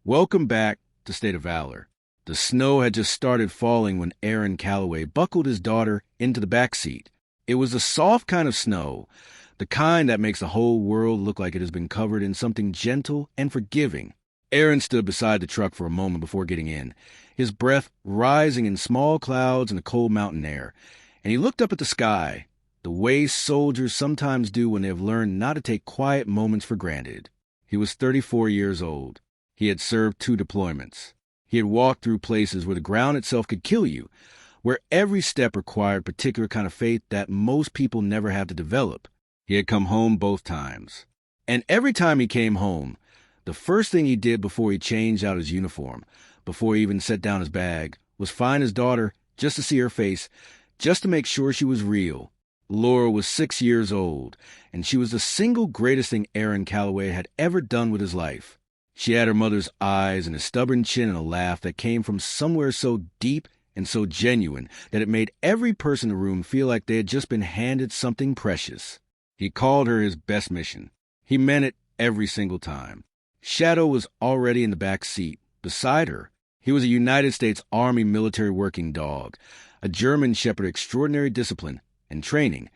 Welcome back to State of Valor. The snow had just started falling when Aaron Calloway buckled his daughter into the back seat. It was a soft kind of snow, the kind that makes the whole world look like it has been covered in something gentle and forgiving. Aaron stood beside the truck for a moment before getting in, his breath rising in small clouds in the cold mountain air, and he looked up at the sky, the way soldiers sometimes do when they have learned not to take quiet moments for granted. He was 34 years old. He had served 2 deployments. He had walked through places where the ground itself could kill you, where every step required a particular kind of faith that most people never have to develop. He had come home both times. And every time he came home, the first thing he did before he changed out his uniform, before he even set down his bag, was find his daughter just to see her face, just to make sure she was real. Laura was 6 years old, and she was the single greatest thing Aaron Calloway had ever done with his life. She had her mother's eyes and a stubborn chin and a laugh that came from somewhere so deep and so genuine that it made every person in the room feel like they had just been handed something precious. He called her his best mission. He meant it every single time. Shadow was already in the back seat, beside her. He was a United States Army military working dog, a German Shepherd of extraordinary discipline and training,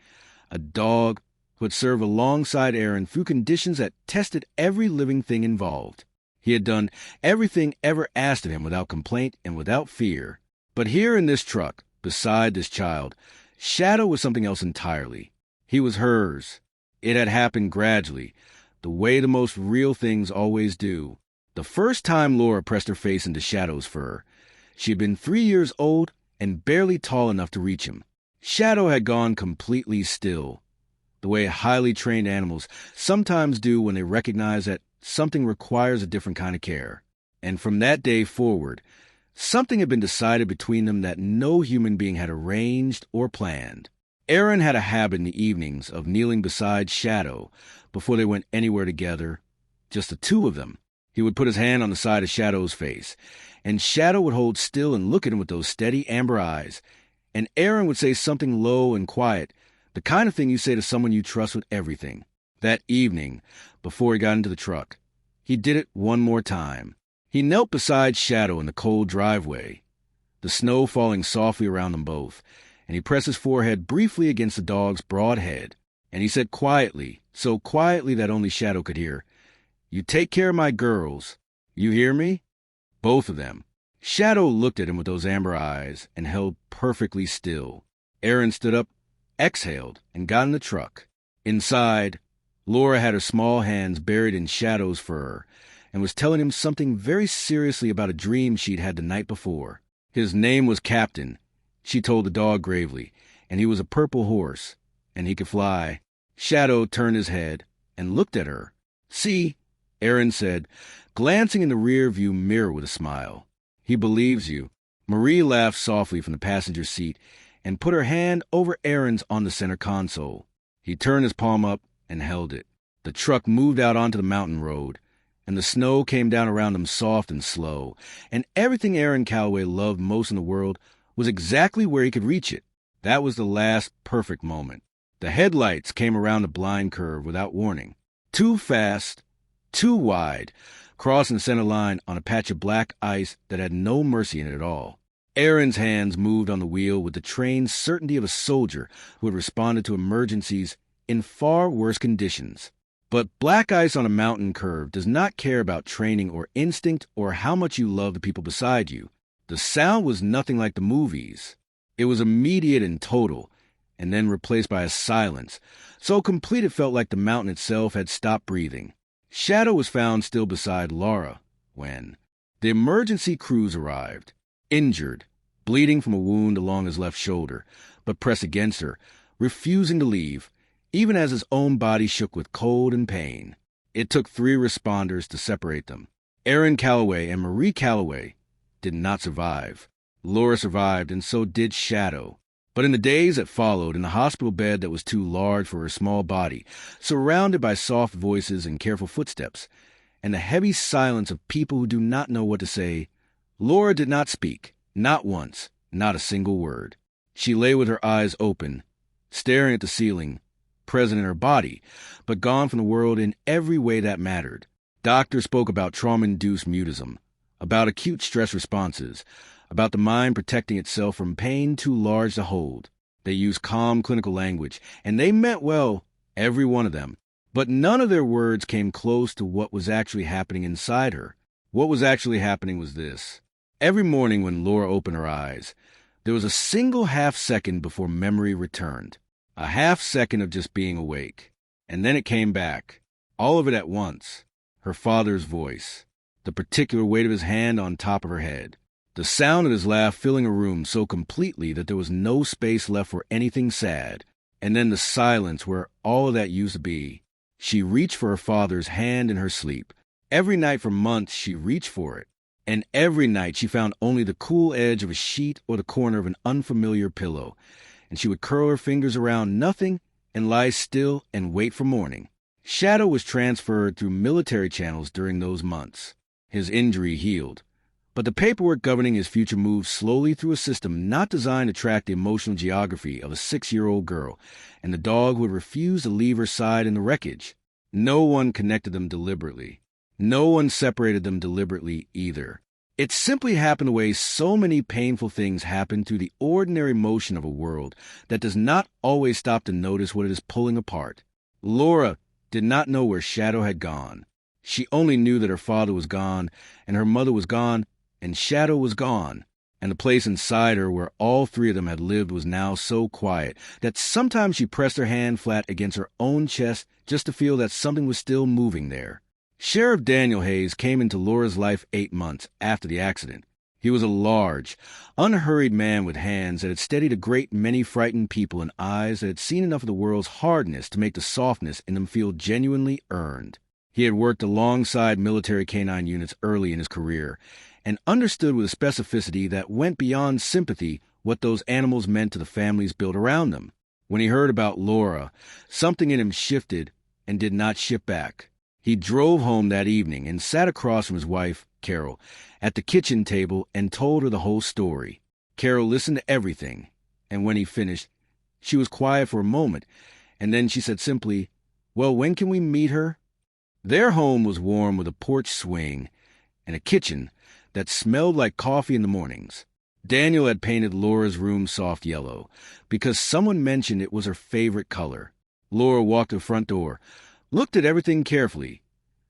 a dog who had served alongside Aaron through conditions that tested every living thing involved. He had done everything ever asked of him without complaint and without fear. But here in this truck, beside this child, Shadow was something else entirely. He was hers. It had happened gradually, the way the most real things always do. The first time Laura pressed her face into Shadow's fur, she had been 3 years old and barely tall enough to reach him. Shadow had gone completely still, the way highly trained animals sometimes do when they recognize that something requires a different kind of care. And from that day forward, something had been decided between them that no human being had arranged or planned. Aaron had a habit in the evenings of kneeling beside Shadow before they went anywhere together, just the 2 of them. He would put his hand on the side of Shadow's face, and Shadow would hold still and look at him with those steady amber eyes, and Aaron would say something low and quiet, the kind of thing you say to someone you trust with everything. That evening, before he got into the truck, he did it one more time. He knelt beside Shadow in the cold driveway, the snow falling softly around them both, and he pressed his forehead briefly against the dog's broad head, and he said quietly, so quietly that only Shadow could hear, "You take care of my girls. You hear me?" Both of them. Shadow looked at him with those amber eyes and held perfectly still. Aaron stood up, exhaled, and got in the truck. Inside, Laura had her small hands buried in Shadow's fur and was telling him something very seriously about a dream she'd had the night before. His name was Captain, she told the dog gravely, and he was a purple horse, and he could fly. Shadow turned his head and looked at her. "See," Aaron said, glancing in the rear-view mirror with a smile. "He believes you." Marie laughed softly from the passenger seat and put her hand over Aaron's on the center console. He turned his palm up and held it. The truck moved out onto the mountain road, and the snow came down around them soft and slow, and everything Aaron Calloway loved most in the world was exactly where he could reach it. That was the last perfect moment. The headlights came around the blind curve without warning. Too fast, too wide, crossing the center line on a patch of black ice that had no mercy in it at all. Aaron's hands moved on the wheel with the trained certainty of a soldier who had responded to emergencies in far worse conditions. But black ice on a mountain curve does not care about training or instinct or how much you love the people beside you. The sound was nothing like the movies. It was immediate and total, and then replaced by a silence, so complete it felt like the mountain itself had stopped breathing. Shadow was found still beside Laura when the emergency crews arrived, injured, bleeding from a wound along his left shoulder, but pressed against her, refusing to leave, even as his own body shook with cold and pain. It took 3 responders to separate them. Aaron Calloway and Marie Calloway did not survive. Laura survived, and so did Shadow. But in the days that followed, in the hospital bed that was too large for her small body, surrounded by soft voices and careful footsteps, and the heavy silence of people who do not know what to say, Laura did not speak, not once, not a single word. She lay with her eyes open, staring at the ceiling, present in her body, but gone from the world in every way that mattered. Doctors spoke about trauma-induced mutism, about acute stress responses, about the mind protecting itself from pain too large to hold. They used calm clinical language, and they meant well, every one of them. But none of their words came close to what was actually happening inside her. What was actually happening was this. Every morning when Laura opened her eyes, there was a single half-second before memory returned. A half-second of just being awake. And then it came back. All of it at once. Her father's voice. The particular weight of his hand on top of her head. The sound of his laugh filling a room so completely that there was no space left for anything sad. And then the silence where all of that used to be. She reached for her father's hand in her sleep. Every night for months she reached for it. And every night she found only the cool edge of a sheet or the corner of an unfamiliar pillow. And she would curl her fingers around nothing and lie still and wait for morning. Shadow was transferred through military channels during those months. His injury healed. But the paperwork governing his future moved slowly through a system not designed to track the emotional geography of a 6-year-old girl, and the dog would refuse to leave her side in the wreckage. No one connected them deliberately. No one separated them deliberately either. It simply happened the way so many painful things happen through the ordinary motion of a world that does not always stop to notice what it is pulling apart. Laura did not know where Shadow had gone. She only knew that her father was gone, and her mother was gone, and Shadow was gone. And the place inside her where all three of them had lived was now so quiet that sometimes she pressed her hand flat against her own chest just to feel that something was still moving there. Sheriff Daniel Hayes came into Laura's life 8 months after the accident. He was a large, unhurried man with hands that had steadied a great many frightened people and eyes that had seen enough of the world's hardness to make the softness in them feel genuinely earned. He had worked alongside military canine units early in his career and understood with a specificity that went beyond sympathy what those animals meant to the families built around them. When he heard about Laura, something in him shifted and did not shift back. He drove home that evening and sat across from his wife, Carol, at the kitchen table and told her the whole story. Carol listened to everything, and when he finished, she was quiet for a moment, and then she said simply, "Well, when can we meet her?" Their home was warm with a porch swing and a kitchen that smelled like coffee in the mornings. Daniel had painted Laura's room soft yellow because someone mentioned it was her favorite color. Laura walked to the front door, looked at everything carefully,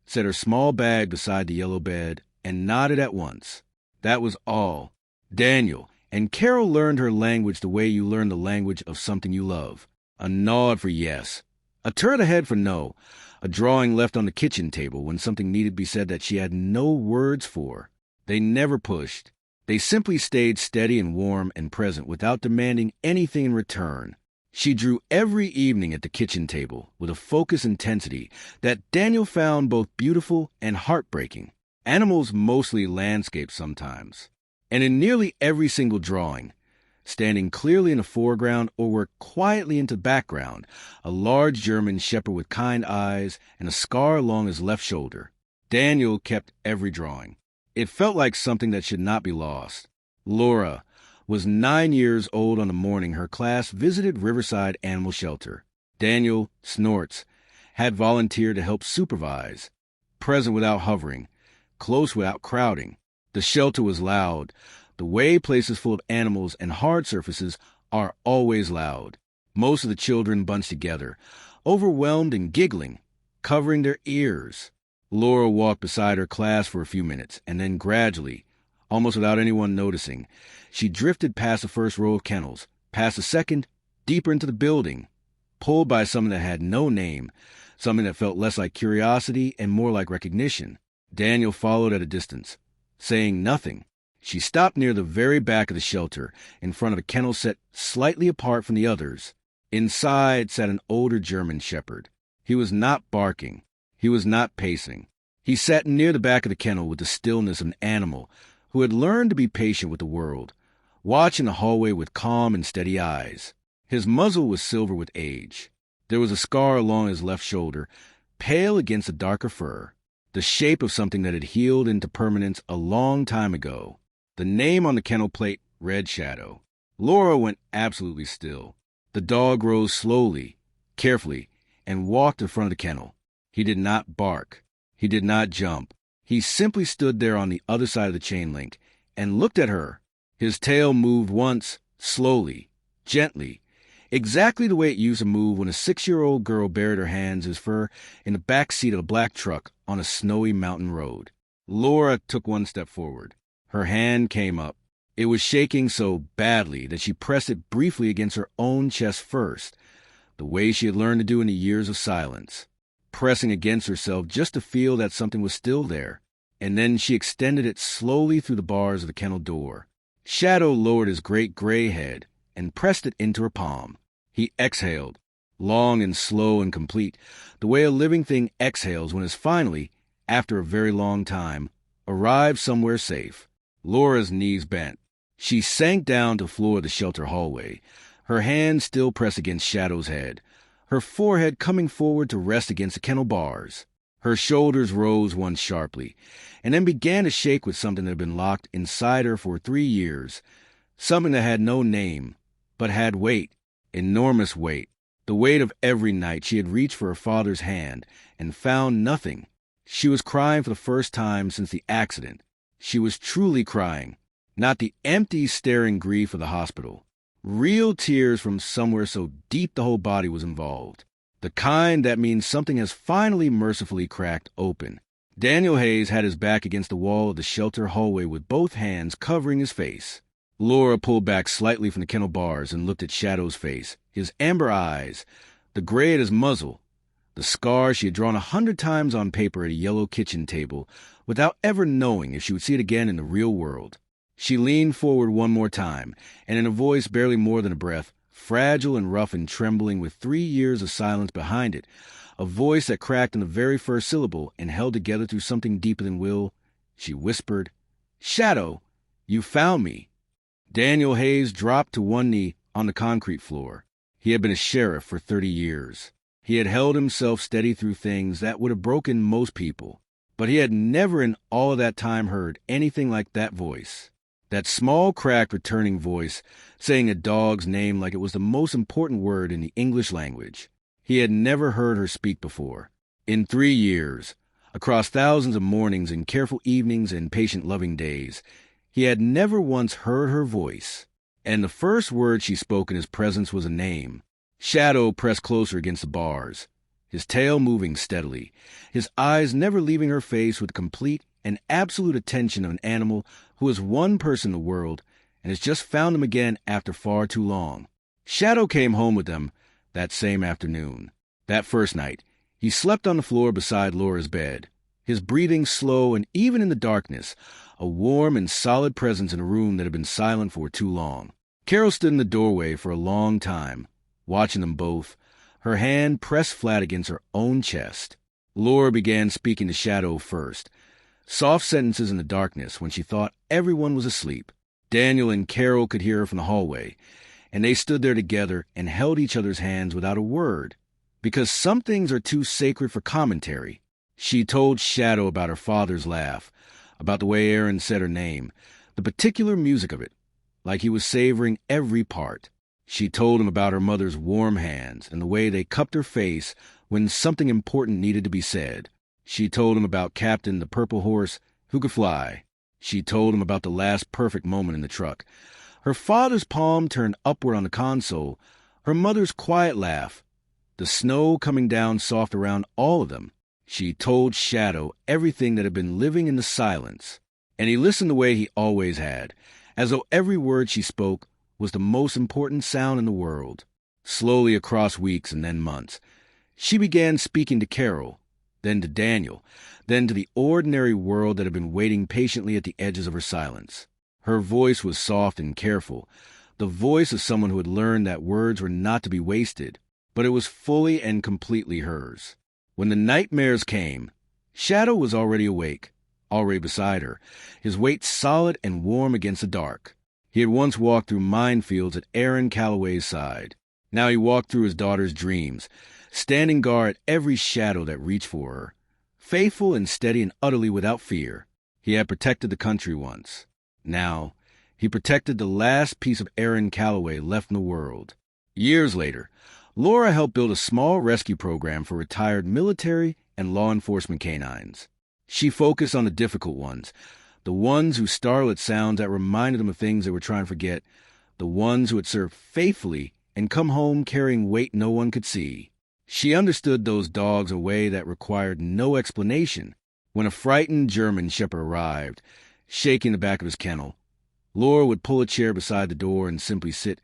set her small bag beside the yellow bed, and nodded at once. That was all. Daniel and Carol learned her language the way you learn the language of something you love. A nod for yes, a turn of the head for no, a drawing left on the kitchen table when something needed to be said that she had no words for. They never pushed. They simply stayed steady and warm and present without demanding anything in return. She drew every evening at the kitchen table with a focused intensity that Daniel found both beautiful and heartbreaking. Animals mostly landscape sometimes. And in nearly every single drawing, standing clearly in the foreground or worked quietly into the background, a large German shepherd with kind eyes and a scar along his left shoulder. Daniel kept every drawing. It felt like something that should not be lost. Laura was 9 years old on the morning her class visited Riverside Animal Shelter. Daniel, Snorts, had volunteered to help supervise, present without hovering, close without crowding. The shelter was loud, the way places full of animals and hard surfaces are always loud. Most of the children bunched together, overwhelmed and giggling, covering their ears. Laura walked beside her class for a few minutes, and then gradually, almost without anyone noticing, she drifted past the first row of kennels, past the second, deeper into the building, pulled by something that had no name, something that felt less like curiosity and more like recognition. Daniel followed at a distance, saying nothing. She stopped near the very back of the shelter, in front of a kennel set slightly apart from the others. Inside sat an older German shepherd. He was not barking. He was not pacing. He sat near the back of the kennel with the stillness of an animal who had learned to be patient with the world, watching the hallway with calm and steady eyes. His muzzle was silver with age. There was a scar along his left shoulder, pale against the darker fur, the shape of something that had healed into permanence a long time ago. The name on the kennel plate read Shadow. Laura went absolutely still. The dog rose slowly, carefully, and walked in front of the kennel. He did not bark. He did not jump. He simply stood there on the other side of the chain link and looked at her. His tail moved once, slowly, gently, exactly the way it used to move when a 6-year-old girl buried her hands in his fur in the back seat of a black truck on a snowy mountain road. Laura took one step forward. Her hand came up. It was shaking so badly that she pressed it briefly against her own chest first, the way she had learned to do in the years of silence, pressing against herself just to feel that something was still there, and then she extended it slowly through the bars of the kennel door. Shadow lowered his great gray head and pressed it into her palm. He exhaled, long and slow and complete, the way a living thing exhales when it has finally, after a very long time, arrived somewhere safe. Laura's knees bent. She sank down to the floor of the shelter hallway, her hand still pressed against Shadow's head, her forehead coming forward to rest against the kennel bars. Her shoulders rose once sharply, and then began to shake with something that had been locked inside her for 3 years, something that had no name, but had weight, enormous weight, the weight of every night she had reached for her father's hand and found nothing. She was crying for the first time since the accident. She was truly crying, not the empty, staring grief of the hospital. Real tears from somewhere so deep the whole body was involved. The kind that means something has finally mercifully cracked open. Daniel Hayes had his back against the wall of the shelter hallway with both hands covering his face. Laura pulled back slightly from the kennel bars and looked at Shadow's face, his amber eyes, the gray at his muzzle, the scar she had drawn 100 times on paper at a yellow kitchen table without ever knowing if she would see it again in the real world. She leaned forward one more time, and in a voice barely more than a breath, fragile and rough and trembling with 3 years of silence behind it, a voice that cracked in the very first syllable and held together through something deeper than will, she whispered, "Shadow, you found me." Daniel Hayes dropped to one knee on the concrete floor. He had been a sheriff for 30 years. He had held himself steady through things that would have broken most people, but he had never in all of that time heard anything like that voice. That small, cracked, returning voice saying a dog's name like it was the most important word in the English language. He had never heard her speak before. In 3 years, across thousands of mornings and careful evenings and patient loving days, he had never once heard her voice. And the first word she spoke in his presence was a name. Shadow pressed closer against the bars, his tail moving steadily, his eyes never leaving her face with the complete and absolute attention of an animal who is one person in the world and has just found them again after far too long. Shadow came home with them that same afternoon. That first night, he slept on the floor beside Laura's bed, his breathing slow and even in the darkness, a warm and solid presence in a room that had been silent for too long. Carol stood in the doorway for a long time, watching them both, her hand pressed flat against her own chest. Laura began speaking to Shadow first, soft sentences in the darkness when she thought everyone was asleep. Daniel and Carol could hear her from the hallway, and they stood there together and held each other's hands without a word, because some things are too sacred for commentary. She told Shadow about her father's laugh, about the way Aaron said her name, the particular music of it, like he was savoring every part. She told him about her mother's warm hands and the way they cupped her face when something important needed to be said. She told him about Captain the Purple Horse who could fly. She told him about the last perfect moment in the truck. Her father's palm turned upward on the console, her mother's quiet laugh, the snow coming down soft around all of them. She told Shadow everything that had been living in the silence, and he listened the way he always had, as though every word she spoke was the most important sound in the world. Slowly across weeks and then months, she began speaking to Carol, then to Daniel, then to the ordinary world that had been waiting patiently at the edges of her silence. Her voice was soft and careful, the voice of someone who had learned that words were not to be wasted, but it was fully and completely hers. When the nightmares came, Shadow was already awake, already beside her, his weight solid and warm against the dark. He had once walked through minefields at Aaron Calloway's side. Now he walked through his daughter's dreams, standing guard at every shadow that reached for her, faithful and steady and utterly without fear. He had protected the country once. Now, he protected the last piece of Aaron Calloway left in the world. Years later, Laura helped build a small rescue program for retired military and law enforcement canines. She focused on the difficult ones, the ones who startled at sounds that reminded them of things they were trying to forget, the ones who had served faithfully and come home carrying weight no one could see. She understood those dogs in a way that required no explanation. When a frightened German shepherd arrived, shaking the back of his kennel, Laura would pull a chair beside the door and simply sit,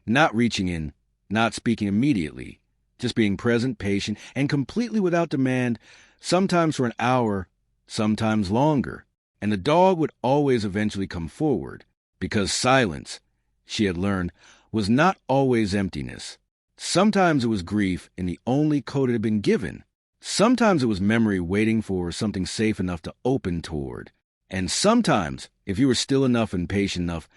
not reaching in, not speaking immediately, just being present, patient, and completely without demand, sometimes for an hour, sometimes longer. And the dog would always eventually come forward, because silence, she had learned, was not always emptiness. Sometimes it was grief in the only coat it had been given. Sometimes it was memory waiting for something safe enough to open toward. And sometimes, if you were still enough and patient enough,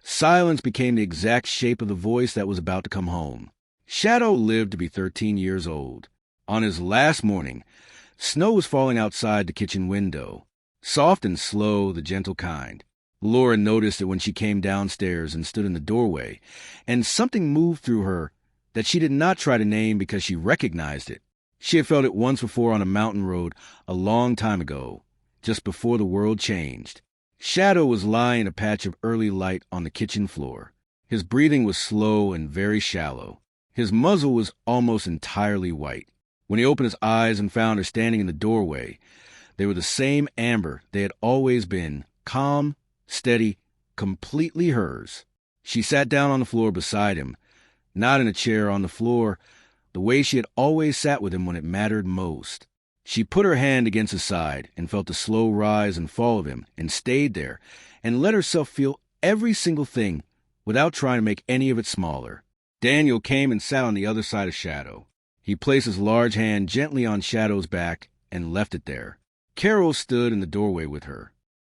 silence became the exact shape of the voice that was about to come home. Shadow lived to be 13 years old. On his last morning, snow was falling outside the kitchen window. Soft and slow, the gentle kind. Laura noticed it when she came downstairs and stood in the doorway, and something moved through her that she did not try to name because she recognized it. She had felt it once before on a mountain road a long time ago, just before the world changed. Shadow was lying in a patch of early light on the kitchen floor. His breathing was slow and very shallow. His muzzle was almost entirely white. When he opened his eyes and found her standing in the doorway, they were the same Amber they had always been, calm, steady, completely hers. She sat down on the floor beside him, not in a chair, on the floor, the way she had always sat with him when it mattered most. She put her hand against his side and felt the slow rise and fall of him and stayed there and let herself feel every single thing without trying to make any of it smaller. Daniel came and sat on the other side of Shadow. He placed his large hand gently on Shadow's back and left it there. Carol stood in the doorway with her.